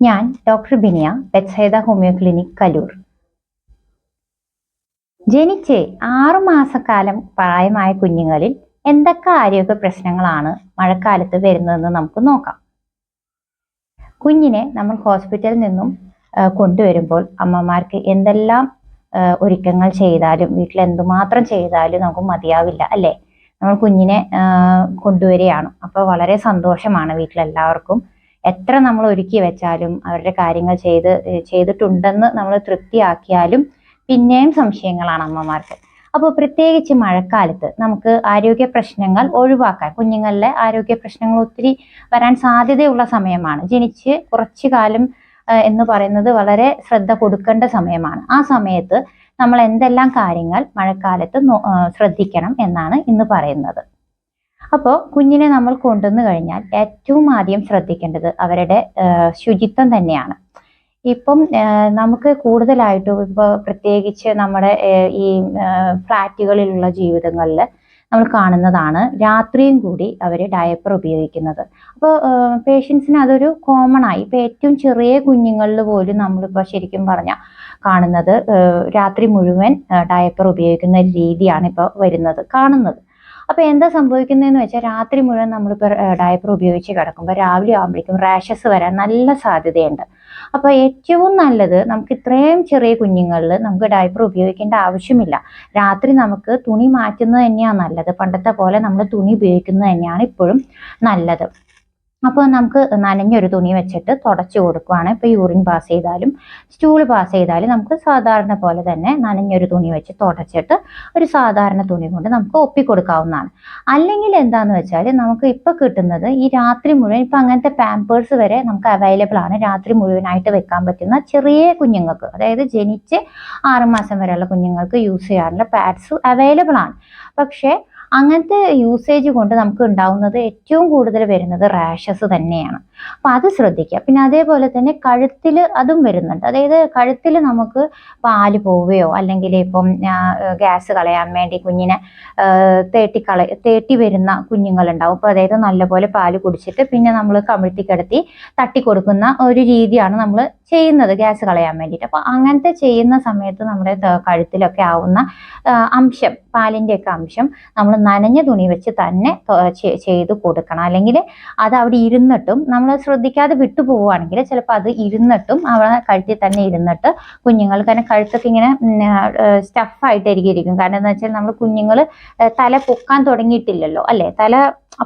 ഞാൻ doctor Biniya, Bethsaida homeo clinic, Kaloor. ജനിച്ച് 6 മാസക്കാലം പ്രായമായ കുഞ്ഞുങ്ങളിൽ എന്തൊക്കെ ആരോഗ്യ പ്രശ്നങ്ങളാണ് മഴക്കാലത്ത് വരുന്നതെന്ന് നമുക്ക് നോക്കാം. കുഞ്ഞിനെ നമ്മൾ ഹോസ്പിറ്റലിൽ നിന്നും കൊണ്ടുവരുമ്പോൾ അമ്മമാർക്ക് എന്തെല്ലാം ഒരുക്കങ്ങൾ ചെയ്താലും, വീട്ടിൽ എന്തുമാത്രം ചെയ്താലും നമുക്ക് മതിയാവില്ല, അല്ലേ? നമ്മൾ കുഞ്ഞിനെ കൊണ്ടുവരികയാണ്. അപ്പോൾ വളരെ സന്തോഷമാണ് വീട്ടിലെല്ലാവർക്കും. എത്ര നമ്മൾ ഒരുക്കി വെച്ചാലും, അവരുടെ കാര്യങ്ങൾ ചെയ്തിട്ടുണ്ടെന്ന് നമ്മൾ തൃപ്തിയാക്കിയാലും പിന്നെയും സംശയങ്ങളാണ് അമ്മമാർക്ക്. അപ്പോൾ പ്രത്യേകിച്ച് മഴക്കാലത്ത് നമുക്ക് ആരോഗ്യ പ്രശ്നങ്ങൾ ഒഴിവാക്കാൻ, കുഞ്ഞുങ്ങളിലെ ആരോഗ്യ പ്രശ്നങ്ങൾ ഒത്തിരി വരാൻ സാധ്യതയുള്ള സമയമാണ്. ജനിച്ച് കുറച്ചു കാലം എന്ന് പറയുന്നത് വളരെ ശ്രദ്ധ കൊടുക്കേണ്ട സമയമാണ്. ആ സമയത്ത് നമ്മൾ എന്തെല്ലാം കാര്യങ്ങൾ മഴക്കാലത്ത് ശ്രദ്ധിക്കണം എന്നാണ് ഇന്ന് പറയുന്നത്. അപ്പോൾ കുഞ്ഞിനെ നമ്മൾ കൊണ്ടുവന്നു കഴിഞ്ഞാൽ ഏറ്റവും ആദ്യം ശ്രദ്ധിക്കേണ്ടത് അവരുടെ ശുചിത്വം തന്നെയാണ്. ഇപ്പം നമുക്ക് കൂടുതലായിട്ടും ഇപ്പോൾ പ്രത്യേകിച്ച് നമ്മുടെ ഈ ഫ്ലാറ്റുകളിലുള്ള ജീവിതങ്ങളിൽ നമ്മൾ കാണുന്നതാണ് രാത്രിയും കൂടി അവർ ഡയപ്പർ ഉപയോഗിക്കുന്നത്. അപ്പോൾ പേഷ്യൻസിന് അതൊരു കോമൺ ആയി. ഇപ്പോൾ ഏറ്റവും ചെറിയ കുഞ്ഞുങ്ങളിൽ പോലും നമ്മളിപ്പോൾ ശരിക്കും പറഞ്ഞാൽ കാണുന്നത് രാത്രി മുഴുവൻ ഡയപ്പർ ഉപയോഗിക്കുന്ന രീതിയാണ് ഇപ്പോൾ കാണുന്നത്. അപ്പോൾ എന്താ സംഭവിക്കുന്നതെന്ന് വെച്ചാൽ രാത്രി മുഴുവൻ നമ്മളിപ്പോൾ ഡയപ്പർ ഉപയോഗിച്ച് കിടക്കുമ്പോൾ രാവിലെ ആകുമ്പോഴേക്കും റാഷസ് വരാൻ നല്ല സാധ്യതയുണ്ട്. അപ്പോൾ ഏറ്റവും നല്ലത് നമുക്ക് ഇത്രയും ചെറിയ കുഞ്ഞുങ്ങളിൽ നമുക്ക് ഡയപ്പർ ഉപയോഗിക്കേണ്ട ആവശ്യമില്ല. രാത്രി നമുക്ക് തുണി മാറ്റുന്നത് തന്നെയാണ് നല്ലത്. പണ്ടത്തെ പോലെ നമ്മൾ തുണി ഉപയോഗിക്കുന്നത് തന്നെയാണ് ഇപ്പോഴും നല്ലത്. അപ്പോൾ നമുക്ക് നനഞ്ഞൊരു തുണി വെച്ചിട്ട് തുടച്ചു കൊടുക്കുകയാണ്. ഇപ്പോൾ യൂറിൻ പാസ് ചെയ്താലും സ്റ്റൂൾ പാസ് ചെയ്താലും നമുക്ക് സാധാരണ പോലെ തന്നെ നനഞ്ഞൊരു തുണി വെച്ച് തുടച്ചിട്ട് ഒരു സാധാരണ തുണി കൊണ്ട് നമുക്ക് ഒപ്പിക്കൊടുക്കാവുന്നതാണ്. അല്ലെങ്കിൽ എന്താന്ന് വെച്ചാൽ നമുക്ക് ഇപ്പോൾ കിട്ടുന്നത് ഈ രാത്രി മുഴുവൻ, ഇപ്പം അങ്ങനത്തെ പാമ്പേഴ്സ് വരെ നമുക്ക് അവൈലബിൾ ആണ്. രാത്രി മുഴുവനായിട്ട് വെക്കാൻ പറ്റുന്ന ചെറിയ കുഞ്ഞുങ്ങൾക്ക്, അതായത് ജനിച്ച് 6 മാസം വരെയുള്ള കുഞ്ഞുങ്ങൾക്ക് യൂസ് ചെയ്യാറുള്ള പാഡ്സ് അവൈലബിൾ ആണ്. പക്ഷേ അങ്ങനത്തെ യൂസേജ് കൊണ്ട് നമുക്ക് ഉണ്ടാവുന്നത് ഏറ്റവും കൂടുതൽ വരുന്നത് റാഷസ് തന്നെയാണ്. അപ്പം അത് ശ്രദ്ധിക്കുക. പിന്നെ അതേപോലെ തന്നെ കഴുത്തിൽ അതും വരുന്നുണ്ട്. അതായത് കഴുത്തിൽ നമുക്ക് പാല് പോവുകയോ അല്ലെങ്കിൽ ഇപ്പം ഗ്യാസ് കളയാൻ വേണ്ടി കുഞ്ഞിനെ തേട്ടി വരുന്ന കുഞ്ഞുങ്ങളുണ്ടാവും. അപ്പോൾ അതായത് നല്ലപോലെ പാല് കുടിച്ചിട്ട് പിന്നെ നമ്മൾ കമിഴ്ത്തി കിടത്തി തട്ടി കൊടുക്കുന്ന ഒരു രീതിയാണ് നമ്മൾ ചെയ്യുന്നത് ഗ്യാസ് കളയാൻ വേണ്ടിയിട്ട്. അപ്പോൾ അങ്ങനത്തെ ചെയ്യുന്ന സമയത്ത് നമ്മുടെ കഴുത്തിലൊക്കെ ആവുന്ന അംശം, പാലിൻ്റെയൊക്കെ അംശം നമ്മൾ നനഞ്ഞ തുണി വെച്ച് തന്നെ ചെയ്ത് കൊടുക്കണം. അല്ലെങ്കിൽ അത് അവിടെ ഇരുന്നിട്ടും നമ്മൾ ശ്രദ്ധിക്കാതെ വിട്ടു പോവുകയാണെങ്കിൽ ചിലപ്പോൾ അത് ഇരുന്നിട്ടും അവിടെ കഴുത്തിൽ തന്നെ ഇരുന്നിട്ട് കുഞ്ഞുങ്ങൾ, കാരണം കഴുത്തൊക്കെ ഇങ്ങനെ സ്റ്റഫായിട്ടിരിക്കും. കാരണം എന്താ വെച്ചാൽ നമ്മൾ കുഞ്ഞുങ്ങൾ തല പൊക്കാൻ തുടങ്ങിയിട്ടില്ലല്ലോ, അല്ലേ? തല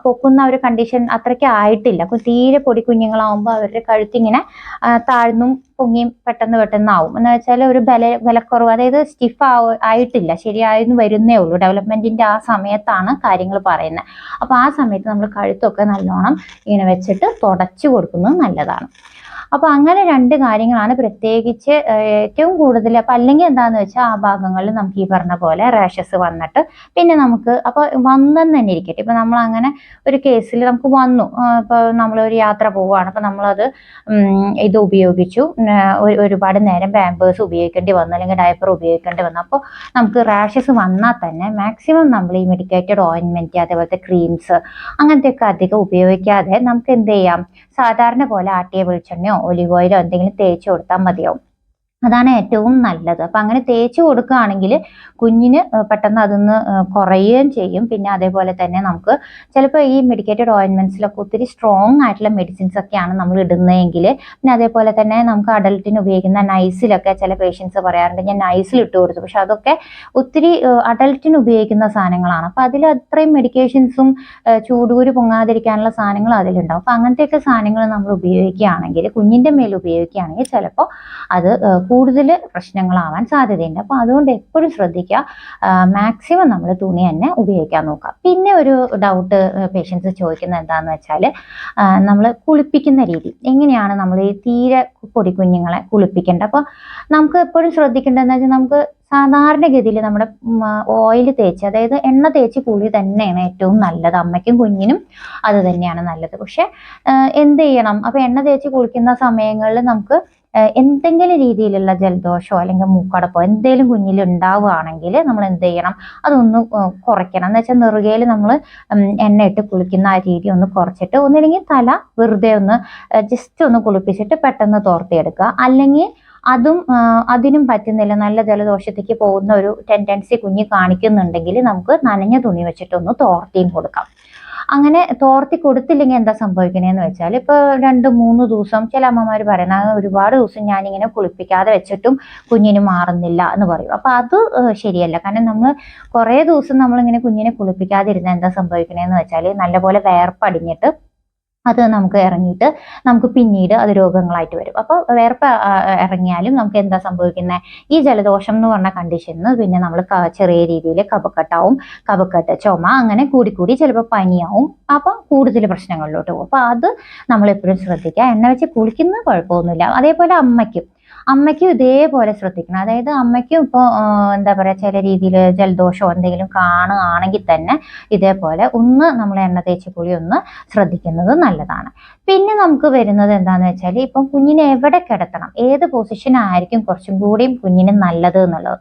പൊക്കുന്ന ഒരു കണ്ടീഷൻ അത്രയ്ക്ക് ആയിട്ടില്ല. തീരെ പൊടി കുഞ്ഞുങ്ങളാവുമ്പോൾ അവരുടെ കഴുത്തിങ്ങനെ താഴ്ന്നും പൊങ്ങിയും പെട്ടെന്ന് ആവും. എന്ന് വെച്ചാൽ ഒരു ബലക്കുറവ്, അതായത് സ്റ്റിഫ് ആയിട്ടില്ല, ശരിയായെന്ന് വരുന്നേ ഉള്ളൂ. ഡെവലപ്മെന്റിന്റെ ആ സമയത്താണ് കാര്യങ്ങൾ പറയുന്നത്. അപ്പോൾ ആ സമയത്ത് നമ്മൾ കഴുത്തൊക്കെ നല്ലോണം ഇങ്ങനെ വെച്ചിട്ട് തുടച്ചു കൊടുക്കുന്നത് നല്ലതാണ്. അപ്പോൾ അങ്ങനെ 2 കാര്യങ്ങളാണ് പ്രത്യേകിച്ച് ഏറ്റവും കൂടുതൽ. അപ്പം അല്ലെങ്കിൽ എന്താണെന്ന് വെച്ചാൽ ആ ഭാഗങ്ങളിൽ നമുക്ക് ഈ പറഞ്ഞ പോലെ റാഷസ് വന്നിട്ട് പിന്നെ നമുക്ക് അപ്പോൾ വന്നെന്ന് തന്നെ ഇരിക്കട്ടെ. ഇപ്പം നമ്മൾ അങ്ങനെ ഒരു കേസിൽ നമുക്ക് വന്നു, ഇപ്പോൾ നമ്മളൊരു യാത്ര പോവുകയാണ്, അപ്പോൾ നമ്മളത് ഇത് ഉപയോഗിച്ചു, ഒരുപാട് നേരം പാമ്പേഴ്സ് ഉപയോഗിക്കേണ്ടി വന്നു അല്ലെങ്കിൽ ഡയപ്പർ ഉപയോഗിക്കേണ്ടി വന്നു. അപ്പോൾ നമുക്ക് റാഷസ് വന്നാൽ തന്നെ മാക്സിമം നമ്മൾ ഈ മെഡിക്കേറ്റഡ് ഓയിൻമെൻറ്റ്, അതേപോലത്തെ ക്രീംസ് അങ്ങനത്തെയൊക്കെ അധികം ഉപയോഗിക്കാതെ നമുക്ക് എന്ത് ചെയ്യാം, സാധാരണ പോലെ ആട്ടിയ വെളിച്ചെണ്ണയോ ഒലിവ് ഓയിലോ എന്തെങ്കിലും തേച്ച് കൊടുത്താൽ മതിയാവും. അതാണ് ഏറ്റവും നല്ലത്. അപ്പം അങ്ങനെ തേച്ച് കൊടുക്കുകയാണെങ്കിൽ കുഞ്ഞിന് പെട്ടെന്ന് അതൊന്ന് കുറയുകയും ചെയ്യും. പിന്നെ അതേപോലെ തന്നെ നമുക്ക് ചിലപ്പോൾ ഈ മെഡിക്കേറ്റഡ് ഓയിൻമെൻറ്റ്സിലൊക്കെ ഒത്തിരി സ്ട്രോങ് ആയിട്ടുള്ള മെഡിസിൻസ് ഒക്കെയാണ് നമ്മൾ ഇടുന്നതെങ്കിൽ, പിന്നെ അതേപോലെ തന്നെ നമുക്ക് അഡൽട്ടിന് ഉപയോഗിക്കുന്ന നൈസിലൊക്കെ ചില പേഷ്യൻസ് പറയാറുണ്ട് ഞാൻ നൈസിൽ ഇട്ട് കൊടുത്തു, പക്ഷെ അതൊക്കെ ഒത്തിരി അഡൽട്ടിന് ഉപയോഗിക്കുന്ന സാധനങ്ങളാണ്. അപ്പോൾ അതിൽ അത്രയും മെഡിക്കേഷൻസും ചൂടുകൂര് പൊങ്ങാതിരിക്കാനുള്ള സാധനങ്ങൾ അതിലുണ്ടാവും. അപ്പോൾ അങ്ങനത്തെയൊക്കെ സാധനങ്ങൾ നമ്മൾ ഉപയോഗിക്കുകയാണെങ്കിൽ, കുഞ്ഞിൻ്റെ മേൽ ഉപയോഗിക്കുകയാണെങ്കിൽ ചിലപ്പോൾ അത് കൂടുതൽ പ്രശ്നങ്ങളാവാൻ സാധ്യതയുണ്ട്. അപ്പോൾ അതുകൊണ്ട് എപ്പോഴും ശ്രദ്ധിക്കുക, മാക്സിമം നമ്മൾ തുണി തന്നെ ഉപയോഗിക്കാൻ നോക്കുക. പിന്നെ ഒരു ഡൗട്ട് പേഷ്യൻസ് ചോദിക്കുന്നത് എന്താണെന്ന് വെച്ചാൽ നമ്മൾ കുളിപ്പിക്കുന്ന രീതി എങ്ങനെയാണ്, നമ്മൾ ഈ തീരെ പൊടിക്കുഞ്ഞുങ്ങളെ കുളിപ്പിക്കേണ്ടത്. അപ്പോൾ നമുക്ക് എപ്പോഴും ശ്രദ്ധിക്കേണ്ടതെന്ന് വെച്ചാൽ നമുക്ക് സാധാരണഗതിയിൽ നമ്മുടെ ഓയിൽ തേച്ച്, അതായത് എണ്ണ തേച്ച് കുളി തന്നെയാണ് ഏറ്റവും നല്ലത്. അമ്മയ്ക്കും കുഞ്ഞിനും അത് തന്നെയാണ് നല്ലത്. പക്ഷെ എന്ത് ചെയ്യണം, അപ്പോൾ എണ്ണ തേച്ച് കുളിക്കുന്ന സമയങ്ങളിൽ നമുക്ക് എന്തെങ്കിലും രീതിയിലുള്ള ജലദോഷമോ അല്ലെങ്കിൽ മൂക്കടപ്പോ എന്തെങ്കിലും കുഞ്ഞിൽ ഉണ്ടാവുകയാണെങ്കിൽ നമ്മൾ എന്ത് ചെയ്യണം, അതൊന്ന് കുറയ്ക്കണം. എന്ന് വെച്ചാൽ നെറുകയിൽ നമ്മൾ എണ്ണ ഇട്ട് കുളിക്കുന്ന ആ രീതി ഒന്ന് കുറച്ചിട്ട്, ഒന്നില്ലെങ്കിൽ തല വെറുതെ ഒന്ന് ജസ്റ്റ് ഒന്ന് കുളിപ്പിച്ചിട്ട് പെട്ടെന്ന് തോർത്തിയെടുക്കുക. അല്ലെങ്കിൽ അതിനും പറ്റുന്നില്ല, നല്ല ജലദോഷത്തേക്ക് പോകുന്ന ഒരു ടെൻഡൻസി കുഞ്ഞ് കാണിക്കുന്നുണ്ടെങ്കിൽ നമുക്ക് നനഞ്ഞ തുണി വെച്ചിട്ടൊന്ന് തോർത്തിയും കൊടുക്കാം. അങ്ങനെ തോർത്തി കൊടുത്തില്ലെങ്കിൽ എന്താ സംഭവിക്കണേന്ന് വെച്ചാൽ, ഇപ്പൊ 2-3 ദിവസം ചില അമ്മമാർ പറയുന്ന ഒരുപാട് ദിവസം ഞാനിങ്ങനെ കുളിപ്പിക്കാതെ വെച്ചിട്ടും കുഞ്ഞിന് മാറുന്നില്ല എന്ന് പറയും. അപ്പൊ അത് ശരിയല്ല. കാരണം നമ്മൾ കുറേ ദിവസം നമ്മളിങ്ങനെ കുഞ്ഞിനെ കുളിപ്പിക്കാതിരുന്ന എന്താ സംഭവിക്കണേന്ന് വെച്ചാൽ, നല്ലപോലെ വേർപ്പടിഞ്ഞിട്ട് അത് നമുക്ക് ഇറങ്ങിയിട്ട് നമുക്ക് പിന്നീട് അത് രോഗങ്ങളായിട്ട് വരും. അപ്പോൾ വേർപ്പ് ഇറങ്ങിയാലും നമുക്ക് എന്താ സംഭവിക്കുന്നത്, ഈ ജലദോഷം എന്ന് പറഞ്ഞ കണ്ടീഷനിൽ പിന്നെ നമ്മൾ ചെറിയ രീതിയിൽ കഫക്കെട്ടാവും, കഫക്കെട്ട്, ചുമ, അങ്ങനെ കൂടി ചിലപ്പോൾ പനിയാവും. അപ്പം കൂടുതൽ പ്രശ്നങ്ങളിലോട്ട് പോകും. അപ്പോൾ അത് നമ്മൾ എപ്പോഴും ശ്രദ്ധിക്കുക. എണ്ണ വെച്ച് കുളിക്കുന്നത് കുഴപ്പമൊന്നുമില്ല. അതേപോലെ അമ്മയ്ക്കും ഇതേപോലെ ശ്രദ്ധിക്കണം. അതായത് അമ്മയ്ക്കും ഇപ്പോൾ എന്താ പറയുക, ചില രീതിയിൽ ജലദോഷമോ എന്തെങ്കിലും കാണുകയാണെങ്കിൽ തന്നെ ഇതേപോലെ ഒന്ന് നമ്മൾ എണ്ണ തേച്ച് കുളി ഒന്ന് ശ്രദ്ധിക്കുന്നത് നല്ലതാണ്. പിന്നെ നമുക്ക് വരുന്നത് എന്താണെന്ന് വെച്ചാൽ, ഇപ്പം കുഞ്ഞിനെ എവിടെ കിടത്തണം, ഏത് പൊസിഷൻ ആയിരിക്കും കുറച്ചും കൂടിയും കുഞ്ഞിന് നല്ലത് എന്നുള്ളത്.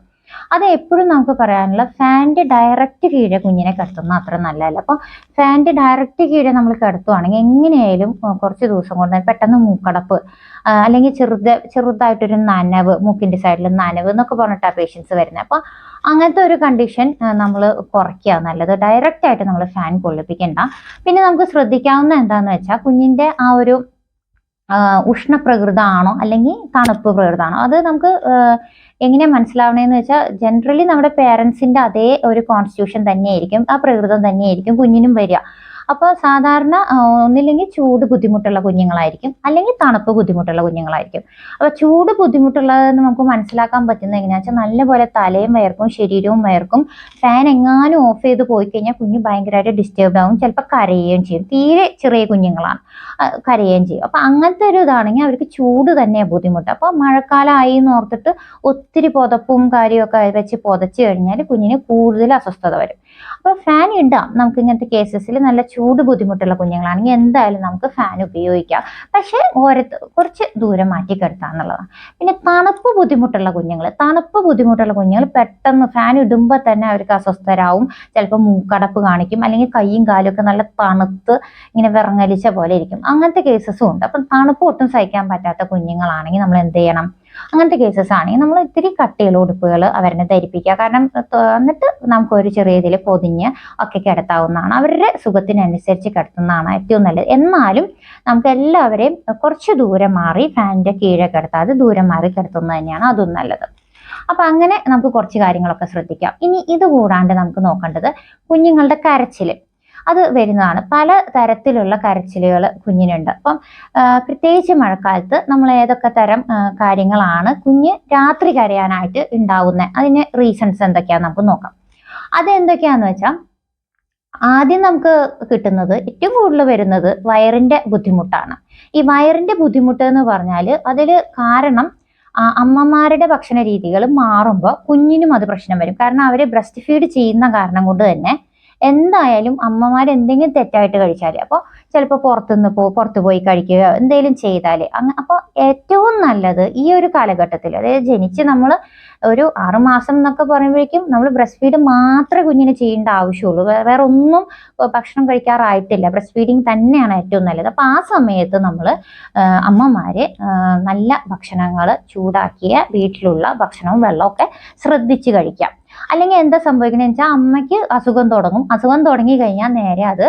അത് എപ്പോഴും നമുക്ക് പറയാനുള്ള, ഫാനിന്റെ ഡയറക്റ്റ് കീഴെ കുഞ്ഞിനെ കിടത്തുന്ന അത്ര നല്ലതല്ല. അപ്പോൾ ഫാനിന്റെ ഡയറക്റ്റ് കീഴെ നമ്മൾ കിടത്തുവാണെങ്കിൽ എങ്ങനെയായാലും കുറച്ച് ദിവസം കൊണ്ട് പെട്ടെന്ന് മൂക്കടപ്പ്, അല്ലെങ്കിൽ ചെറുതായിട്ടൊരു നനവ്, മൂക്കിന്റെ സൈഡിൽ നനവ് എന്നൊക്കെ പറഞ്ഞിട്ടാണ് പേഷ്യൻസ് വരുന്നത്. അപ്പോൾ അങ്ങനത്തെ ഒരു കണ്ടീഷൻ നമ്മൾ കുറയ്ക്കുക നല്ലത്. ഡയറക്റ്റ് ആയിട്ട് നമ്മൾ ഫാൻ കൊള്ളിപ്പിക്കണ്ട. പിന്നെ നമുക്ക് ശ്രദ്ധിക്കാവുന്ന എന്താണെന്ന് വെച്ചാൽ, കുഞ്ഞിന്റെ ആ ഒരു ഉഷ്ണപ്രകൃതമാണോ അല്ലെങ്കിൽ തണുപ്പ് പ്രകൃതമാണോ, അത് നമുക്ക് എങ്ങനെയാ മനസ്സിലാവണേന്ന് വെച്ചാൽ, ജനറലി നമ്മുടെ പേരൻസിന്റെ അതേ ഒരു കോൺസ്റ്റിറ്റ്യൂഷൻ തന്നെയായിരിക്കും, ആ പ്രകൃതം തന്നെയായിരിക്കും കുഞ്ഞിനും വരിക. അപ്പോൾ സാധാരണ ഒന്നില്ലെങ്കിൽ ചൂട് ബുദ്ധിമുട്ടുള്ള കുഞ്ഞുങ്ങളായിരിക്കും, അല്ലെങ്കിൽ തണുപ്പ് ബുദ്ധിമുട്ടുള്ള കുഞ്ഞുങ്ങളായിരിക്കും. അപ്പോൾ ചൂട് ബുദ്ധിമുട്ടുള്ളതെന്ന് നമുക്ക് മനസ്സിലാക്കാൻ പറ്റുന്നത് എങ്ങനെയാണെന്ന് വെച്ചാൽ, നല്ലപോലെ തലയും വയർക്കും ശരീരവും വയർക്കും. ഫാൻ എങ്ങാനും ഓഫ് ചെയ്ത് പോയി കഴിഞ്ഞാൽ കുഞ്ഞ് ഭയങ്കരമായിട്ട് ഡിസ്റ്റർബ്ഡ് ആവും, ചിലപ്പോൾ കരയുകയും ചെയ്യും. തീരെ ചെറിയ കുഞ്ഞുങ്ങളാണ്, കരയുകയും ചെയ്യും. അപ്പോൾ അങ്ങനത്തെ ഒരു ഇതാണെങ്കിൽ അവർക്ക് ചൂട് തന്നെയാണ് ബുദ്ധിമുട്ട്. അപ്പോൾ മഴക്കാലമായി എന്ന് ഓർത്തിട്ട് ഒത്തിരി പുതപ്പും കാര്യമൊക്കെ വെച്ച് പുതച്ച് കഴിഞ്ഞാൽ കുഞ്ഞിന് കൂടുതൽ അസ്വസ്ഥത വരും. അപ്പോൾ ഫാൻ ഇടാം നമുക്ക് ഇങ്ങനത്തെ കേസസിൽ. നല്ല ചൂട് ബുദ്ധിമുട്ടുള്ള കുഞ്ഞുങ്ങളാണെങ്കിൽ എന്തായാലും നമുക്ക് ഫാൻ ഉപയോഗിക്കാം, പക്ഷേ കുറച്ച് ദൂരം മാറ്റി കിടത്താം എന്നുള്ളതാണ്. പിന്നെ തണുപ്പ് ബുദ്ധിമുട്ടുള്ള കുഞ്ഞുങ്ങൾ പെട്ടെന്ന് ഫാൻ ഇടുമ്പോൾ തന്നെ അവർക്ക് അസ്വസ്ഥരാവും, ചിലപ്പോൾ മൂക്കടപ്പ് കാണിക്കും, അല്ലെങ്കിൽ കൈയും കാലും ഒക്കെ നല്ല തണുത്ത് ഇങ്ങനെ വിറങ്ങലിച്ച പോലെ ഇരിക്കും. അങ്ങനത്തെ കേസസും ഉണ്ട്. അപ്പം തണുപ്പ് ഒട്ടും സഹിക്കാൻ പറ്റാത്ത കുഞ്ഞുങ്ങളാണെങ്കിൽ നമ്മൾ എന്ത് ചെയ്യണം, അങ്ങനത്തെ കേസസ് ആണെങ്കിൽ നമ്മൾ ഇത്തിരി കട്ടിയുള്ള ഉടുപ്പുകൾ അവരെ ധരിപ്പിക്കുക. കാരണം എന്നിട്ട് നമുക്ക് ഒരു ചെറിയ ഇതിൽ പൊതിഞ്ഞ് ഒക്കെ കിടത്താവുന്നതാണ്. അവരുടെ സുഖത്തിനനുസരിച്ച് കിടത്തുന്നതാണ് ഏറ്റവും നല്ലത്. എന്നാലും നമുക്ക് എല്ലാവരെയും കുറച്ച് ദൂരം മാറി ഫാനിന്റെ കീഴെ കിടത്താതെ ദൂരം മാറി കിടത്തുന്നത് തന്നെയാണ് അതും നല്ലത്. അപ്പൊ അങ്ങനെ നമുക്ക് കുറച്ച് കാര്യങ്ങളൊക്കെ ശ്രദ്ധിക്കാം. ഇനി ഇത് കൂടാണ്ട് നമുക്ക് നോക്കേണ്ടത് കുഞ്ഞുങ്ങളുടെ കരച്ചിൽ. അത് വരുന്നതാണ്. പല തരത്തിലുള്ള കരച്ചിലുകൾ കുഞ്ഞിനുണ്ട്. അപ്പം പ്രത്യേകിച്ച് മഴക്കാലത്ത് നമ്മൾ ഏതൊക്കെ തരം കാര്യങ്ങളാണ് കുഞ്ഞ് രാത്രി കരയാനായിട്ട് ഉണ്ടാവുന്നത്, അതിന് റീസൺസ് എന്തൊക്കെയാന്ന് നമുക്ക് നോക്കാം. അതെന്തൊക്കെയാന്ന് വെച്ചാൽ, ആദ്യം നമുക്ക് കിട്ടുന്നത്, ഏറ്റവും കൂടുതൽ വരുന്നത് വയറിന്റെ ബുദ്ധിമുട്ടാണ്. ഈ വയറിന്റെ ബുദ്ധിമുട്ട് എന്ന് പറഞ്ഞാൽ അതിൽ കാരണം അമ്മമാരുടെ ഭക്ഷണ രീതികൾ മാറുമ്പോൾ കുഞ്ഞിനും അത് പ്രശ്നം വരും. കാരണം അവര് ബ്രസ്റ്റ് ഫീഡ് ചെയ്യുന്ന കാരണം കൊണ്ട് തന്നെ എന്തായാലും അമ്മമാർ എന്തെങ്കിലും തെറ്റായിട്ട് കഴിച്ചാൽ, അപ്പോൾ ചിലപ്പോൾ പുറത്തു പോയി കഴിക്കുക എന്തെങ്കിലും ചെയ്താൽ അപ്പോൾ ഏറ്റവും നല്ലത് ഈ ഒരു കാലഘട്ടത്തിൽ, അതായത് ജനിച്ച് നമ്മൾ ഒരു 6 മാസം എന്നൊക്കെ പറയുമ്പോഴേക്കും നമ്മൾ ബ്രസ്റ്റ് ഫീഡ് മാത്രമേ കുഞ്ഞിന് ചെയ്യേണ്ട ആവശ്യമുള്ളൂ. വേറെ ഒന്നും ഭക്ഷണം കഴിക്കാറായിട്ടില്ല. ബ്രസ്റ്റ് ഫീഡിങ് തന്നെയാണ് ഏറ്റവും നല്ലത്. അപ്പോൾ ആ സമയത്ത് നമ്മൾ അമ്മമാര് നല്ല ഭക്ഷണങ്ങൾ, ചൂടാക്കിയ വീട്ടിലുള്ള ഭക്ഷണവും വെള്ളമൊക്കെ ശ്രദ്ധിച്ച് കഴിക്കാം. അല്ലെങ്കിൽ എന്താ സംഭവിക്കുന്നത് വെച്ചാൽ, അമ്മയ്ക്ക് അസുഖം തുടങ്ങി കഴിഞ്ഞാൽ നേരെ അത്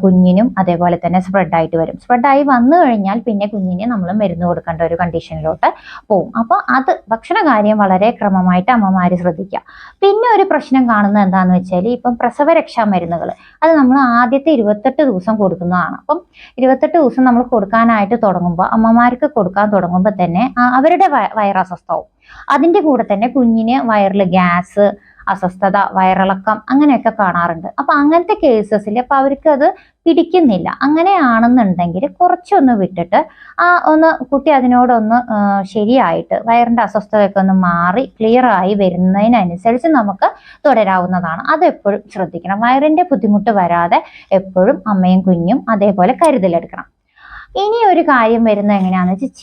കുഞ്ഞിനും അതേപോലെ തന്നെ സ്പ്രെഡായിട്ട് വരും. സ്പ്രെഡായി വന്നു കഴിഞ്ഞാൽ പിന്നെ കുഞ്ഞിന് നമ്മൾ മരുന്ന് കൊടുക്കേണ്ട ഒരു കണ്ടീഷനിലോട്ട് പോകും. അപ്പോൾ അത് ഭക്ഷണ കാര്യം വളരെ ക്രമമായിട്ട് അമ്മമാർ ശ്രദ്ധിക്കുക. പിന്നെ ഒരു പ്രശ്നം കാണുന്നത് എന്താണെന്ന് വെച്ചാൽ, ഇപ്പം പ്രസവരക്ഷാ മരുന്നുകൾ അത് നമ്മൾ ആദ്യത്തെ 28 ദിവസം കൊടുക്കുന്നതാണ്. അപ്പം 28 ദിവസം നമ്മൾ കൊടുക്കാനായിട്ട് തുടങ്ങുമ്പോൾ, അമ്മമാർക്ക് കൊടുക്കാൻ തുടങ്ങുമ്പോൾ തന്നെ അവരുടെ വയറസ്വസ്ഥവും, അതിൻ്റെ കൂടെ തന്നെ കുഞ്ഞിന് വയറിൽ ഗ്യാസ്, അസ്വസ്ഥത, വയറിളക്കം അങ്ങനെയൊക്കെ കാണാറുണ്ട്. അപ്പൊ അങ്ങനത്തെ കേസസിൽ അപ്പൊ അവർക്ക് അത് പിടിക്കുന്നില്ല. അങ്ങനെയാണെന്നുണ്ടെങ്കിൽ കുറച്ചൊന്ന് വിട്ടിട്ട് കുട്ടി അതിനോടൊന്ന് ശരിയായിട്ട് വയറിന്റെ അസ്വസ്ഥതയൊക്കെ ഒന്ന് മാറി ക്ലിയർ ആയി വരുന്നതിനനുസരിച്ച് നമുക്ക് തുടരാവുന്നതാണ്. അതെപ്പോഴും ശ്രദ്ധിക്കണം. വയറിന്റെ ബുദ്ധിമുട്ട് വരാതെ എപ്പോഴും അമ്മയും കുഞ്ഞും അതേപോലെ കരുതലെടുക്കണം. ഇനി ഒരു കാര്യം വരുന്നത് എങ്ങനെയാണെന്ന് വെച്ചാൽ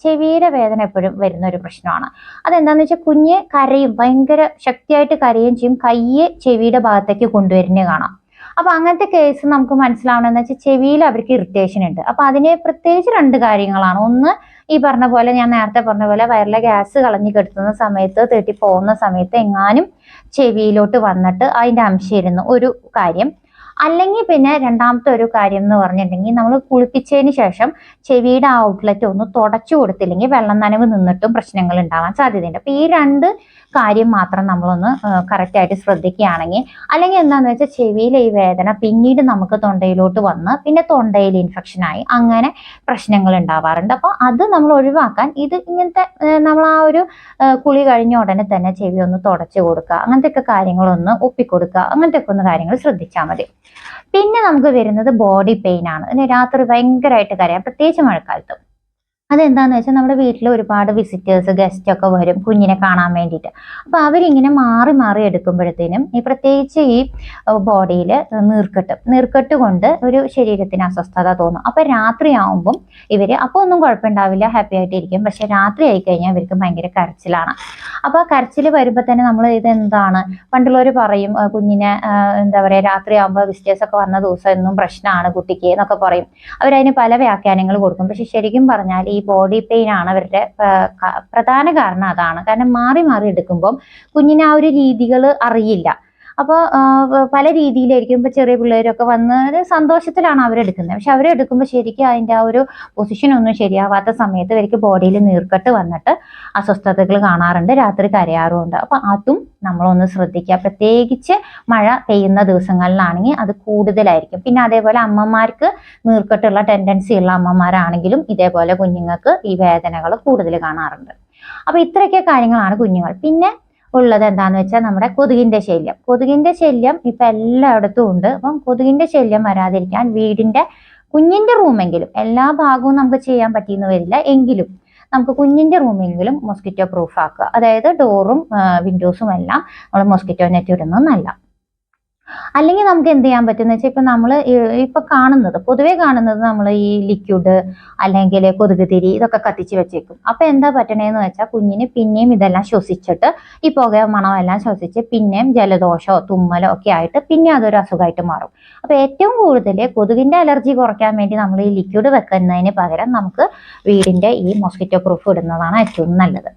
ചെവിയിലെ വേദന എപ്പോഴും വരുന്ന ഒരു പ്രശ്നമാണ്. അതെന്താണെന്ന് വെച്ചാൽ കുഞ്ഞ് കരയും, ഭയങ്കര ശക്തിയായിട്ട് കരയുകയും ചെയ്യും, കയ്യ് ചെവിയുടെ ഭാഗത്തേക്ക് കൊണ്ടുവരുന്നത് കാണാം. അപ്പൊ അങ്ങനത്തെ കേസ് നമുക്ക് മനസ്സിലാവണമെന്ന് വെച്ചാൽ ചെവിയിൽ അവർക്ക് ഇറിറ്റേഷൻ ഉണ്ട്. അപ്പൊ അതിന് പ്രത്യേകിച്ച് രണ്ട് കാര്യങ്ങളാണ്. ഒന്ന്, ഈ പറഞ്ഞ പോലെ ഞാൻ നേരത്തെ പറഞ്ഞ പോലെ വയറിലെ ഗ്യാസ് കളഞ്ഞു കെടുത്തുന്ന സമയത്ത് തേട്ടി പോകുന്ന സമയത്ത് എങ്ങാനും ചെവിയിലോട്ട് വന്നിട്ട് അതിന്റെ അംശം ഇരുന്ന് ഒരു കാര്യം. അല്ലെങ്കിൽ പിന്നെ രണ്ടാമത്തെ ഒരു കാര്യം എന്ന് പറഞ്ഞിട്ടുണ്ടെങ്കിൽ നമ്മൾ കുളിപ്പിച്ചതിന് ശേഷം ചെവിയുടെ ഔട്ട്ലെറ്റ് ഒന്ന് തുടച്ചു കൊടുത്തില്ലെങ്കിൽ വെള്ളം നനവ് നിന്നിട്ടും പ്രശ്നങ്ങൾ ഉണ്ടാവാൻ സാധ്യതയുണ്ട്. അപ്പൊ ഈ രണ്ട് കാര്യം മാത്രം നമ്മളൊന്ന് കറക്റ്റ് ആയിട്ട് ശ്രദ്ധിക്കുകയാണെങ്കിൽ, അല്ലെങ്കിൽ എന്താന്ന് വെച്ചാൽ ചെവിയിലെ ഈ വേദന പിന്നീട് നമുക്ക് തൊണ്ടയിലോട്ട് വന്ന് പിന്നെ തൊണ്ടയിൽ ഇൻഫെക്ഷൻ ആയി അങ്ങനെ പ്രശ്നങ്ങൾ ഉണ്ടാവാറുണ്ട്. അപ്പോൾ അത് നമ്മൾ ഒഴിവാക്കാൻ ഇങ്ങനത്തെ നമ്മൾ ആ ഒരു കുളി കഴിഞ്ഞ ഉടനെ തന്നെ ചെവി ഒന്ന് തുടച്ചു കൊടുക്കുക, അങ്ങനത്തെ കാര്യങ്ങളൊന്ന് ഒപ്പിക്കൊടുക്കുക, അങ്ങനത്തെ ഒക്കെ ഒന്ന് കാര്യങ്ങൾ ശ്രദ്ധിച്ചാൽ മതി. പിന്നെ നമുക്ക് വരുന്നത് ബോഡി പെയിൻ ആണ്. രാത്രി ഭയങ്കരമായിട്ട് കരയാം, പ്രത്യേകിച്ച് മഴക്കാലത്ത്. അതെന്താന്ന് വെച്ചാൽ നമ്മുടെ വീട്ടിൽ ഒരുപാട് വിസിറ്റേഴ്സ് ഗസ്റ്റ് ഒക്കെ വരും കുഞ്ഞിനെ കാണാൻ വേണ്ടിയിട്ട്. അപ്പൊ അവരിങ്ങനെ മാറി മാറി എടുക്കുമ്പോഴത്തേനും പ്രത്യേകിച്ച് ഈ ബോഡിയിൽ നീർക്കെട്ട് കൊണ്ട് ഒരു ശരീരത്തിന് അസ്വസ്ഥത തോന്നും. അപ്പൊ രാത്രിയാവുമ്പം അപ്പോൾ ഒന്നും കുഴപ്പമുണ്ടാവില്ല, ഹാപ്പി ആയിട്ടിരിക്കും. പക്ഷെ രാത്രി ആയി കഴിഞ്ഞാൽ ഇവർക്ക് ഭയങ്കര കരച്ചിലാണ്. അപ്പൊ കരച്ചിൽ വരുമ്പോൾ തന്നെ നമ്മൾ ഇതെന്താണ്, പണ്ടുള്ളവർ പറയും കുഞ്ഞിനെ എന്താ പറയാ രാത്രിയാവുമ്പോൾ വിസിറ്റേഴ്സ് ഒക്കെ വന്ന ദിവസം എന്നും പ്രശ്നമാണ് കുട്ടിക്ക് എന്നൊക്കെ പറയും. അവരതിന് പല വ്യാഖ്യാനങ്ങൾ കൊടുക്കും. പക്ഷെ ശരിക്കും പറഞ്ഞാൽ ഈ ബോഡി പെയിൻ ആണ് അവരുടെ പ്രധാന കാരണം. അതാണ് കാരണം മാറി മാറി എടുക്കുമ്പോൾ കുഞ്ഞിന് ആ ഒരു രീതികൾ അറിയില്ല. അപ്പോൾ പല രീതിയിലായിരിക്കും. ഇപ്പൊ ചെറിയ പിള്ളേരൊക്കെ വന്ന് സന്തോഷത്തിലാണ് അവരെടുക്കുന്നത്. പക്ഷെ അവരെടുക്കുമ്പോൾ ശരിക്കും അതിന്റെ ആ ഒരു പൊസിഷൻ ഒന്നും ശരിയാവാത്ത സമയത്ത് ഇവർക്ക് ബോഡിയിൽ നീർക്കെട്ട് വന്നിട്ട് അസ്വസ്ഥതകൾ കാണാറുണ്ട്, രാത്രി കരയാറുമുണ്ട്. അപ്പൊ അതും നമ്മളൊന്ന് ശ്രദ്ധിക്കുക. പ്രത്യേകിച്ച് മഴ പെയ്യുന്ന ദിവസങ്ങളിലാണെങ്കിൽ അത് കൂടുതലായിരിക്കും. പിന്നെ അതേപോലെ അമ്മമാർക്ക് നീർക്കെട്ടുള്ള ടെൻഡൻസി ഉള്ള അമ്മമാരാണെങ്കിലും ഇതേപോലെ കുഞ്ഞുങ്ങൾക്ക് ഈ വേദനകൾ കൂടുതൽ കാണാറുണ്ട്. അപ്പൊ ഇത്രയൊക്കെ കാര്യങ്ങളാണ് കുഞ്ഞുങ്ങൾ. പിന്നെ ഉള്ളത് എന്താന്ന് വെച്ചാൽ നമ്മുടെ കൊതുകിന്റെ ശല്യം ഇപ്പൊ എല്ലായിടത്തും ഉണ്ട്. അപ്പം കൊതുകിന്റെ ശല്യം വരാതിരിക്കാൻ കുഞ്ഞിന്റെ റൂമെങ്കിലും, എല്ലാ ഭാഗവും നമുക്ക് ചെയ്യാൻ പറ്റിയെന്ന് വരില്ല എങ്കിലും നമുക്ക് കുഞ്ഞിന്റെ റൂമെങ്കിലും മോസ്കിറ്റോ പ്രൂഫ് ആക്കുക. അതായത് ഡോറും വിൻഡോസും എല്ലാം നമ്മൾ മോസ്കിറ്റോ നെറ്റ് ഇടുന്നത് നല്ല. അല്ലെങ്കിൽ നമുക്ക് എന്ത് ചെയ്യാൻ പറ്റുന്ന വെച്ചാൽ ഇപ്പൊ നമ്മൾ പൊതുവെ കാണുന്നത് നമ്മൾ ഈ ലിക്വിഡ് അല്ലെങ്കിൽ കൊതുക് തിരി ഇതൊക്കെ കത്തിച്ച് വെച്ചേക്കും. അപ്പൊ എന്താ പറ്റണേന്ന് വെച്ചാൽ കുഞ്ഞിന് പിന്നെയും ഇതെല്ലാം ശ്വസിച്ചിട്ട് ഈ പുക മണമെല്ലാം ശ്വസിച്ച് പിന്നെയും ജലദോഷമോ തുമ്മലോ ഒക്കെ ആയിട്ട് പിന്നെ അതൊരു അസുഖമായിട്ട് മാറും. അപ്പൊ ഏറ്റവും കൂടുതൽ കൊതുകിന്റെ അലർജി കുറയ്ക്കാൻ വേണ്ടി നമ്മൾ ഈ ലിക്വിഡ് വെക്കുന്നതിന് പകരം നമുക്ക് വീടിന്റെ ഈ മോസ്കിറ്റോ പ്രൂഫ് ഇടുന്നതാണ് ഏറ്റവും നല്ലത്.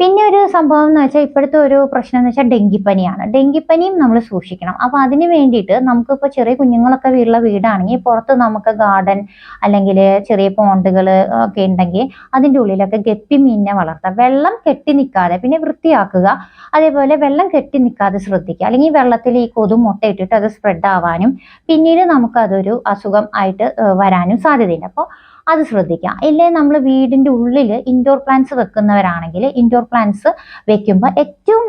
പിന്നെ ഒരു സംഭവം എന്ന് വെച്ചാൽ ഇപ്പോഴത്തെ ഒരു പ്രശ്നം എന്ന് വെച്ചാൽ ഡെങ്കിപ്പനിയാണ്. ഡെങ്കിപ്പനിയും നമ്മൾ സൂക്ഷിക്കണം. അപ്പൊ അതിന് വേണ്ടിയിട്ട് നമുക്കിപ്പോൾ ചെറിയ കുഞ്ഞുങ്ങളൊക്കെ ഉള്ള വീടാണെങ്കിൽ പുറത്ത് നമുക്ക് ഗാർഡൻ അല്ലെങ്കിൽ ചെറിയ പോണ്ടുകൾ ഒക്കെ ഉണ്ടെങ്കിൽ അതിൻ്റെ ഉള്ളിലൊക്കെ ഗപ്പി മീനിനെ വളർത്താം. വെള്ളം കെട്ടി നിൽക്കാതെ പിന്നെ വൃത്തിയാക്കുക. അതേപോലെ വെള്ളം കെട്ടി നിൽക്കാതെ ശ്രദ്ധിക്കുക. അല്ലെങ്കിൽ വെള്ളത്തിൽ ഈ കൊതു മുട്ടയിട്ടിട്ട് അത് സ്പ്രെഡ് ആവാനും പിന്നീട് നമുക്കതൊരു അസുഖം ആയിട്ട് വരാനും സാധ്യതയുണ്ട്. അപ്പോൾ അത് ശ്രദ്ധിക്കാം. ഇല്ലേ നമ്മൾ വീടിന്റെ ഉള്ളിൽ ഇൻഡോർ പ്ലാന്റ്സ് വെക്കുന്നവരാണെങ്കിൽ ഇൻഡോർ പ്ലാന്റ്സ് വെക്കുമ്പോൾ ഏറ്റവും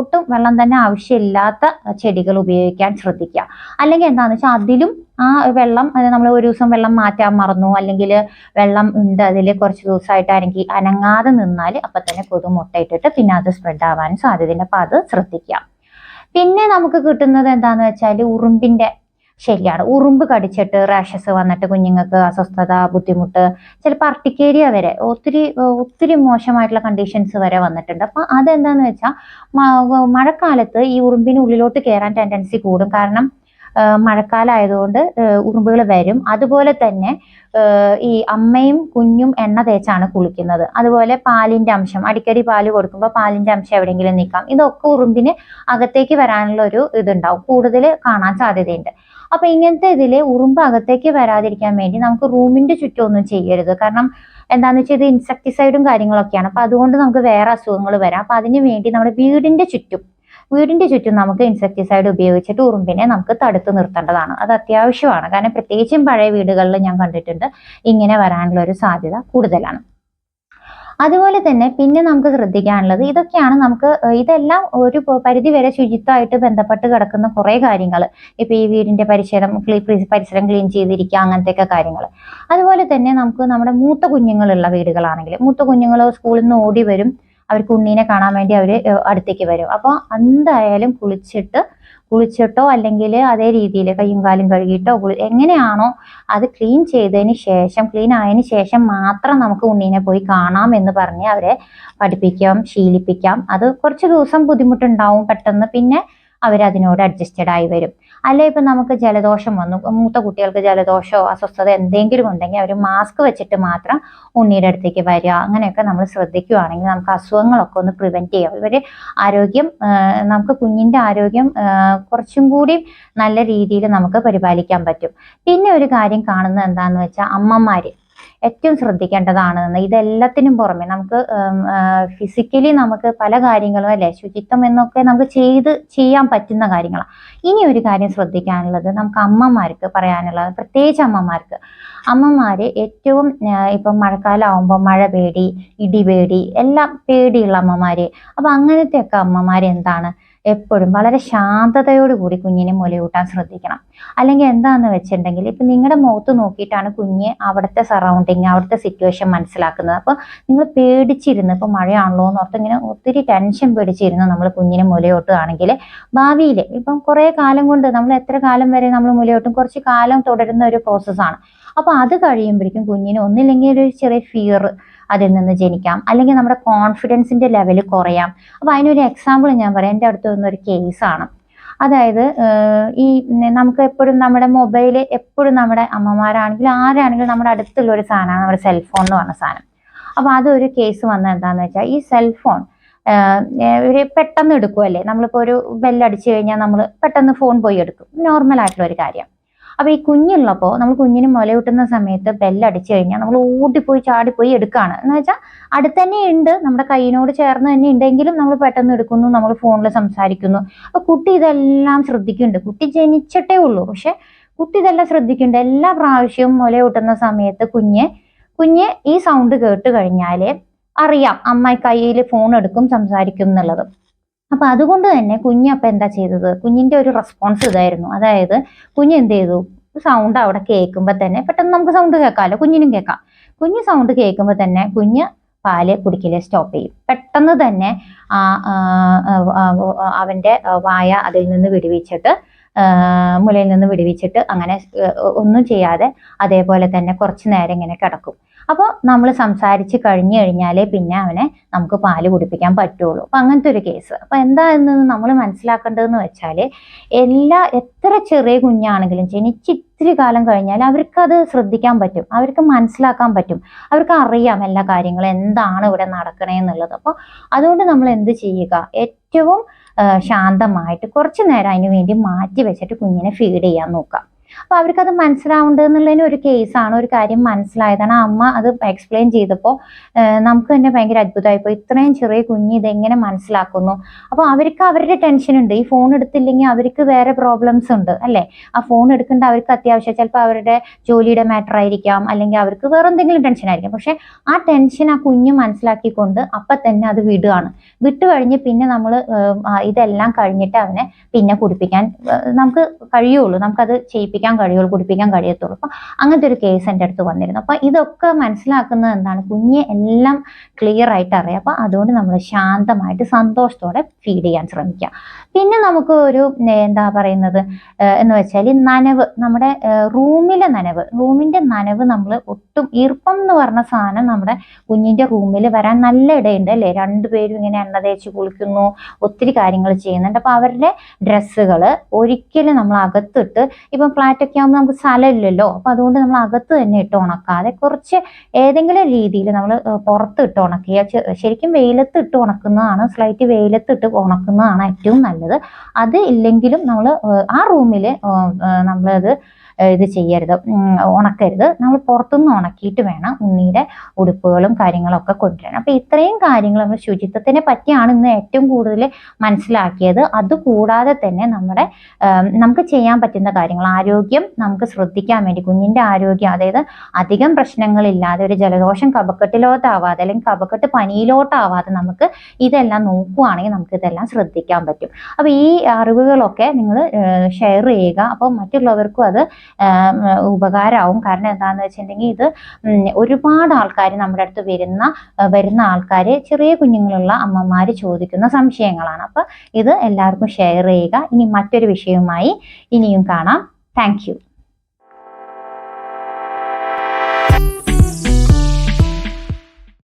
ഒട്ടും വെള്ളം തന്നെ ആവശ്യമില്ലാത്ത ചെടികൾ ഉപയോഗിക്കാൻ ശ്രദ്ധിക്കുക. അല്ലെങ്കിൽ എന്താണെന്ന് വെച്ചാൽ അതിലും ആ വെള്ളം നമ്മൾ ഒരു ദിവസം വെള്ളം മാറ്റാൻ മറന്നു അല്ലെങ്കിൽ വെള്ളം ഉണ്ട് അതിൽ കുറച്ച് ദിവസമായിട്ട് അനങ്ങാതെ നിന്നാൽ അപ്പൊ തന്നെ കൊതു മുട്ടയിട്ടിട്ട് പിന്നെ അത് സ്പ്രെഡ് ആവാനും സാധ്യതയുണ്ട്. അപ്പൊ അത് ശ്രദ്ധിക്കാം. പിന്നെ നമുക്ക് കിട്ടുന്നത് എന്താന്ന് വെച്ചാൽ ഉറുമ്പിന്റെ ശരിയാണ്. ഉറുമ്പ് കടിച്ചിട്ട് റാഷസ് വന്നിട്ട് കുഞ്ഞുങ്ങൾക്ക് അസ്വസ്ഥത, ബുദ്ധിമുട്ട്, ചിലപ്പോൾ അർട്ടിക്കേരിയ വരെ ഒത്തിരി മോശമായിട്ടുള്ള കണ്ടീഷൻസ് വരെ വന്നിട്ടുണ്ട്. അപ്പൊ അതെന്താന്ന് വെച്ചാൽ മഴക്കാലത്ത് ഈ ഉറുമ്പിന് ഉള്ളിലോട്ട് കയറാൻ ടെൻഡൻസി കൂടും. കാരണം മഴക്കാലമായതുകൊണ്ട് ഉറുമ്പുകൾ വരും. അതുപോലെ തന്നെ ഈ അമ്മയും കുഞ്ഞും എണ്ണ തേച്ചാണ് കുളിക്കുന്നത്. അതുപോലെ പാലിന്റെ അംശം, അടിക്കടി പാല് കൊടുക്കുമ്പോൾ പാലിന്റെ അംശം എവിടെയെങ്കിലും നിൽക്കാം. ഇതൊക്കെ ഉറുമ്പിന് അകത്തേക്ക് വരാനുള്ള ഒരു ഇതുണ്ടാവും, കൂടുതൽ കാണാൻ സാധ്യതയുണ്ട്. അപ്പൊ ഇങ്ങനത്തെ ഉറുമ്പ് അകത്തേക്ക് വരാതിരിക്കാൻ വേണ്ടി നമുക്ക് റൂമിന്റെ ചുറ്റും ഒന്നും ചെയ്യരുത്. കാരണം എന്താന്ന് വെച്ചാൽ ഇത് ഇൻസെക്ടിസൈഡും കാര്യങ്ങളൊക്കെയാണ്. അപ്പൊ അതുകൊണ്ട് നമുക്ക് വേറെ അസുഖങ്ങൾ വരാം. അപ്പൊ അതിന് വേണ്ടി നമ്മുടെ വീടിന്റെ ചുറ്റും നമുക്ക് ഇൻസെക്ടിസൈഡ് ഉപയോഗിച്ചിട്ട് ഉറുമ്പിനെ നമുക്ക് തടുത്തു നിർത്തേണ്ടതാണ്. അത് അത്യാവശ്യമാണ്. കാരണം പ്രത്യേകിച്ചും പഴയ വീടുകളിൽ ഞാൻ കണ്ടിട്ടുണ്ട് ഇങ്ങനെ വരാനുള്ള ഒരു സാധ്യത കൂടുതലാണ്. അതുപോലെ തന്നെ പിന്നെ നമുക്ക് ശ്രദ്ധിക്കാനുള്ളത് ഇതൊക്കെയാണ്. ഇതെല്ലാം ഒരു പരിധി വരെ ശുചിത്വമായിട്ട് ബന്ധപ്പെട്ട് കിടക്കുന്ന കുറെ കാര്യങ്ങൾ. ഇപ്പൊ ഈ വീടിന്റെ പരിസരം ക്ലീൻ ചെയ്തിരിക്കുക, അങ്ങനത്തെയൊക്കെ കാര്യങ്ങൾ. അതുപോലെ തന്നെ നമുക്ക് നമ്മുടെ മൂത്ത കുഞ്ഞുങ്ങളുള്ള വീടുകളാണെങ്കിൽ മൂത്ത കുഞ്ഞുങ്ങൾ സ്കൂളിൽ നിന്ന് ഓടി വരും, അവർക്ക് ഉണ്ണീനെ കാണാൻ വേണ്ടി അവർ അടുത്തേക്ക് വരും. അപ്പോൾ എന്തായാലും കുളിച്ചിട്ട് കുളിച്ചിട്ടോ അല്ലെങ്കിൽ അതേ രീതിയിൽ കയ്യും കാലും കഴുകിയിട്ടോ എങ്ങനെയാണോ അത് ക്ലീൻ ചെയ്തതിന് ശേഷം, ക്ലീൻ ആയതിനു ശേഷം മാത്രം നമുക്ക് ഉണ്ണീനെ പോയി കാണാം എന്ന് പറഞ്ഞ് അവരെ പഠിപ്പിക്കാം, ശീലിപ്പിക്കാം. അത് കുറച്ച് ദിവസം ബുദ്ധിമുട്ടുണ്ടാവും പെട്ടെന്ന്, പിന്നെ അവരതിനോട് അഡ്ജസ്റ്റഡ് ആയി വരും. അല്ലെ ഇപ്പം നമുക്ക് ജലദോഷം വന്നു, മൂത്ത കുട്ടികൾക്ക് ജലദോഷമോ അസ്വസ്ഥത എന്തെങ്കിലും ഉണ്ടെങ്കിൽ അവർ മാസ്ക് വെച്ചിട്ട് മാത്രം ഉണ്ണിയുടെ അടുത്തേക്ക് വരിക, അങ്ങനെയൊക്കെ നമ്മൾ ശ്രദ്ധിക്കുകയാണെങ്കിൽ നമുക്ക് അസുഖങ്ങളൊക്കെ ഒന്ന് പ്രിവെന്റ് ചെയ്യാം. ഇവര് ആരോഗ്യം, നമുക്ക് കുഞ്ഞിന്റെ ആരോഗ്യം കുറച്ചും കൂടി നല്ല രീതിയിൽ നമുക്ക് പരിപാലിക്കാൻ പറ്റും. പിന്നെ ഒരു കാര്യം കാണുന്നത് എന്താന്ന് വെച്ചാൽ അമ്മമാര് ഏറ്റവും ശ്രദ്ധിക്കേണ്ടതാണ്. ഇതെല്ലാത്തിനും പുറമെ നമുക്ക് ഫിസിക്കലി നമുക്ക് പല കാര്യങ്ങളും അല്ലെ, ശുചിത്വം എന്നൊക്കെ നമുക്ക് ചെയ്യാൻ പറ്റുന്ന കാര്യങ്ങളാണ്. ഇനി ഒരു കാര്യം ശ്രദ്ധിക്കാനുള്ളത്, നമുക്ക് അമ്മമാർക്ക് പറയാനുള്ളത്, പ്രത്യേകിച്ച് അമ്മമാര് ഏറ്റവും ഇപ്പം മഴക്കാലം ആവുമ്പോൾ മഴ പേടി, ഇടിപേടി, എല്ലാം പേടിയുള്ള അമ്മമാര്. അപ്പൊ അങ്ങനത്തെയൊക്കെ അമ്മമാര് എന്താണ്, എപ്പോഴും വളരെ ശാന്തതയോടുകൂടി കുഞ്ഞിനെ മുലയൂട്ടാൻ ശ്രദ്ധിക്കണം. അല്ലെങ്കിൽ എന്താന്ന് വെച്ചിട്ടുണ്ടെങ്കിൽ ഇപ്പൊ നിങ്ങളുടെ മുഖത്ത് നോക്കിയിട്ടാണ് കുഞ്ഞ് അവിടുത്തെ സറൗണ്ടിങ്, അവിടുത്തെ സിറ്റുവേഷൻ മനസ്സിലാക്കുന്നത്. അപ്പൊ നിങ്ങൾ പേടിച്ചിരുന്ന്, ഇപ്പൊ മഴയാണല്ലോ എന്ന് ഓർത്ത് ഇങ്ങനെ ഒത്തിരി ടെൻഷൻ പേടിച്ചിരുന്ന് നമ്മൾ കുഞ്ഞിനെ മുലയൂട്ടുകയാണെങ്കിൽ ഭാവിയിൽ ഇപ്പം കുറെ കാലം കൊണ്ട്, നമ്മൾ എത്ര കാലം വരെ നമ്മൾ മുലയൂട്ടും, കുറച്ച് കാലം തുടരുന്ന ഒരു പ്രോസസ്സാണ്. അപ്പൊ അത് കഴിയുമ്പോഴേക്കും കുഞ്ഞിന് ഒന്നില്ലെങ്കിൽ ഒരു ചെറിയ ഫിയർ അതിൽ നിന്ന് ജനിക്കാം, അല്ലെങ്കിൽ നമ്മുടെ കോൺഫിഡൻസിന്റെ ലെവൽ കുറയാം. അപ്പൊ അതിനൊരു എക്സാമ്പിൾ ഞാൻ പറയാം. എൻ്റെ അടുത്ത് വന്നൊരു കേസാണ്. അതായത് ഈ നമുക്ക് എപ്പോഴും നമ്മുടെ മൊബൈല്, എപ്പോഴും നമ്മുടെ അമ്മമാരാണെങ്കിലും ആരാണെങ്കിലും നമ്മുടെ അടുത്തുള്ള ഒരു സാധനമാണ് നമ്മുടെ സെൽഫോൺ എന്ന് പറഞ്ഞ സാധനം. അപ്പൊ അതൊരു കേസ് വന്നത് എന്താന്ന് വെച്ചാൽ, ഈ സെൽഫോൺ ഒരു പെട്ടെന്ന് എടുക്കുമല്ലേ, നമ്മളിപ്പോൾ ഒരു ബെല്ലടിച്ചു കഴിഞ്ഞാൽ നമ്മൾ പെട്ടെന്ന് ഫോൺ പോയി എടുക്കും, നോർമൽ ആയിട്ടുള്ള ഒരു കാര്യം. അപ്പൊ ഈ കുഞ്ഞുള്ളപ്പോൾ നമ്മൾ കുഞ്ഞിന് മുലയൂട്ടുന്ന സമയത്ത് ബെല്ലടിച്ചു കഴിഞ്ഞാൽ നമ്മൾ ഓടിപ്പോയി ചാടിപ്പോയി എടുക്കുകയാണ്. എന്ന് വെച്ചാൽ അടുത്ത് തന്നെ ഉണ്ട്, നമ്മുടെ കൈയിനോട് ചേർന്ന് തന്നെ ഉണ്ടെങ്കിലും നമ്മൾ പെട്ടെന്ന് എടുക്കുന്നു, നമ്മൾ ഫോണിൽ സംസാരിക്കുന്നു. അപ്പൊ കുട്ടി ഇതെല്ലാം ശ്രദ്ധിക്കുന്നുണ്ട്. കുട്ടി ജനിച്ചിട്ടേ ഉള്ളൂ, പക്ഷെ കുട്ടി ഇതെല്ലാം ശ്രദ്ധിക്കുന്നുണ്ട്. എല്ലാ പ്രാവശ്യവും മുലയൂട്ടുന്ന സമയത്ത് കുഞ്ഞ് ഈ സൗണ്ട് കേട്ട് കഴിഞ്ഞാല് അറിയാം അമ്മ കയ്യിൽ ഫോൺ എടുക്കും, സംസാരിക്കും എന്നുള്ളത്. അപ്പൊ അതുകൊണ്ട് തന്നെ കുഞ്ഞപ്പം എന്താ ചെയ്തത്, കുഞ്ഞിന്റെ ഒരു റെസ്പോൺസ് ഇതായിരുന്നു. അതായത് കുഞ്ഞ് എന്ത് ചെയ്തു, സൗണ്ട് അവിടെ കേൾക്കുമ്പോൾ തന്നെ പെട്ടെന്ന് നമുക്ക് സൗണ്ട് കേൾക്കാമല്ലോ, കുഞ്ഞിനും കേൾക്കാം. കുഞ്ഞ് സൗണ്ട് കേൾക്കുമ്പോൾ തന്നെ കുഞ്ഞ് പാല് കുടിക്കല് സ്റ്റോപ്പ് ചെയ്യും. പെട്ടെന്ന് തന്നെ അവന്റെ വായ അതിൽ നിന്ന് വിടുവിച്ചിട്ട്, മുലയിൽ നിന്ന് വിടുവിച്ചിട്ട്, അങ്ങനെ ഒന്നും ചെയ്യാതെ അതേപോലെ തന്നെ കുറച്ചു നേരം ഇങ്ങനെ കിടക്കും. അപ്പോൾ നമ്മൾ സംസാരിച്ച് കഴിഞ്ഞു കഴിഞ്ഞാലേ പിന്നെ അവനെ നമുക്ക് പാല് കുടിപ്പിക്കാൻ പറ്റുള്ളൂ. അപ്പൊ അങ്ങനത്തെ ഒരു കേസ്. അപ്പൊ എന്താന്ന് നമ്മൾ മനസ്സിലാക്കേണ്ടതെന്ന് വെച്ചാൽ, എത്ര ചെറിയ കുഞ്ഞാണെങ്കിലും ജനിച്ച് ഇത്തിരി കാലം കഴിഞ്ഞാൽ അവർക്കത് ശ്രദ്ധിക്കാൻ പറ്റും, അവർക്ക് മനസ്സിലാക്കാൻ പറ്റും, അവർക്ക് അറിയാം എല്ലാ കാര്യങ്ങളും എന്താണ് ഇവിടെ നടക്കണേ എന്നുള്ളത്. അപ്പോൾ അതുകൊണ്ട് നമ്മൾ എന്ത് ചെയ്യുക, ഏറ്റവും ശാന്തമായിട്ട് കുറച്ചു നേരം അതിന് വേണ്ടി മാറ്റി വെച്ചിട്ട് കുഞ്ഞിനെ ഫീഡ് ചെയ്യാൻ നോക്കാം. അപ്പൊ അവർക്കത് മനസ്സിലാവുന്നത് എന്നുള്ളതിന് ഒരു കേസാണ്, ഒരു കാര്യം മനസ്സിലായതാണ്. ആ അമ്മ അത് എക്സ്പ്ലെയിൻ ചെയ്തപ്പോൾ നമുക്ക് തന്നെ ഭയങ്കര അത്ഭുതമായിപ്പോയി. ഇത്രയും ചെറിയ കുഞ്ഞ് ഇതെങ്ങനെ മനസ്സിലാക്കുന്നു. അപ്പൊ അവർക്ക് അവരുടെ ടെൻഷൻ ഉണ്ട്. ഈ ഫോൺ എടുത്തില്ലെങ്കിൽ അവർക്ക് വേറെ പ്രോബ്ലംസ് ഉണ്ട് അല്ലെ. ആ ഫോൺ എടുക്കേണ്ട അവർക്ക് അത്യാവശ്യം, ചിലപ്പോൾ അവരുടെ ജോലിയുടെ മാറ്റർ ആയിരിക്കാം, അല്ലെങ്കിൽ അവർക്ക് വേറെ എന്തെങ്കിലും ടെൻഷൻ ആയിരിക്കും. പക്ഷെ ആ ടെൻഷൻ ആ കുഞ്ഞ് മനസ്സിലാക്കിക്കൊണ്ട് അപ്പൊ തന്നെ അത് വിട്ടു കഴിഞ്ഞ് പിന്നെ നമ്മൾ ഇതെല്ലാം കഴിഞ്ഞിട്ട് അവനെ പിന്നെ കുടിപ്പിക്കാൻ നമുക്ക് കഴിയുള്ളൂ, നമുക്കത് കുടിപ്പിക്കാൻ കഴിയത്തുള്ളൂ. അപ്പൊ അങ്ങനത്തെ ഒരു കേസ് എൻ്റെ അടുത്ത് വന്നിരുന്നു. അപ്പൊ ഇതൊക്കെ മനസ്സിലാക്കുന്നത് എന്താണ്, കുഞ്ഞ് എല്ലാം ക്ലിയർ ആയിട്ട് അറിയാം. അപ്പൊ അതുകൊണ്ട് നമ്മൾ ശാന്തമായിട്ട് സന്തോഷത്തോടെ ഫീഡ് ചെയ്യാൻ ശ്രമിക്കുക. പിന്നെ നമുക്ക് ഒരു എന്താ പറയുന്നത് എന്ന് വെച്ചാൽ, നനവ്, നമ്മുടെ റൂമിന്റെ നനവ് നമ്മൾ ഒട്ടും, ഈർപ്പം എന്ന് പറഞ്ഞ സാധനം നമ്മുടെ കുഞ്ഞിന്റെ റൂമിൽ വരാൻ നല്ല ഇടയുണ്ട് അല്ലെ. രണ്ടുപേരും ഇങ്ങനെ എണ്ണ തേച്ച് കുളിക്കുന്നു, ഒത്തിരി കാര്യങ്ങൾ ചെയ്യുന്നുണ്ട്. അപ്പൊ അവരുടെ ഡ്രസ്സുകൾ ഒരിക്കലും നമ്മൾ അകത്തിട്ട്, ഇപ്പം ഫ്ലാറ്റ് ഒക്കെ ആകുമ്പോൾ നമുക്ക് സ്ഥലമില്ലല്ലോ, അപ്പൊ അതുകൊണ്ട് നമ്മൾ അകത്ത് തന്നെ ഇട്ട് ഉണക്കാതെ കുറച്ച് ഏതെങ്കിലും രീതിയിൽ നമ്മൾ പുറത്ത് ഇട്ട് ഉണക്കുക. ശരിക്കും വെയിലത്ത് ഇട്ട് ഉണക്കുന്നതാണ്, സ്ലൈറ്റ് വെയിലത്ത് ഇട്ട് ഉണക്കുന്നതാണ് ഏറ്റവും നല്ലത്. അത് ഇല്ലെങ്കിലും നമ്മൾ ആ റൂമിൽ നമ്മളത് ഇത് ചെയ്യരുത്, ഉണക്കരുത്. നമ്മൾ പുറത്തുനിന്ന് ഉണക്കിയിട്ട് വേണം ഉണ്ണിയുടെ ഉടുപ്പുകളും കാര്യങ്ങളൊക്കെ കൊണ്ടുവരാൻ. അപ്പൊ ഇത്രയും കാര്യങ്ങൾ നമ്മൾ ശുചിത്വത്തിനെ പറ്റിയാണ് ഇന്ന് ഏറ്റവും കൂടുതൽ മനസ്സിലാക്കിയത്. അതുകൂടാതെ തന്നെ നമുക്ക് ചെയ്യാൻ പറ്റുന്ന കാര്യങ്ങൾ, ആരോഗ്യ ആരോഗ്യം നമുക്ക് ശ്രദ്ധിക്കാൻ വേണ്ടി, കുഞ്ഞിന്റെ ആരോഗ്യം, അതായത് അധികം പ്രശ്നങ്ങളില്ലാതെ ഒരു ജലദോഷം കഫക്കെട്ടിലോട്ടാവാതെ അല്ലെങ്കിൽ കഫക്കെട്ട് പനിയിലോട്ടാവാതെ നമുക്ക് ഇതെല്ലാം നോക്കുവാണെങ്കിൽ നമുക്ക് ഇതെല്ലാം ശ്രദ്ധിക്കാൻ പറ്റും. അപ്പോൾ ഈ അറിവുകളൊക്കെ നിങ്ങൾ ഷെയർ ചെയ്യുക. അപ്പോൾ മറ്റുള്ളവർക്കും അത് ഉപകാരമാവും. കാരണം എന്താണെന്ന് വെച്ചിട്ടുണ്ടെങ്കിൽ ഇത് ഒരുപാട് ആൾക്കാർ നമ്മുടെ അടുത്ത് വരുന്ന ആൾക്കാർ ചെറിയ കുഞ്ഞുങ്ങളുള്ള അമ്മമാർ ചോദിക്കുന്ന സംശയങ്ങളാണ്. അപ്പോൾ ഇത് എല്ലാവർക്കും ഷെയർ ചെയ്യുക. ഇനി മറ്റൊരു വിഷയവുമായി ഇനിയും കാണാം. Thank you.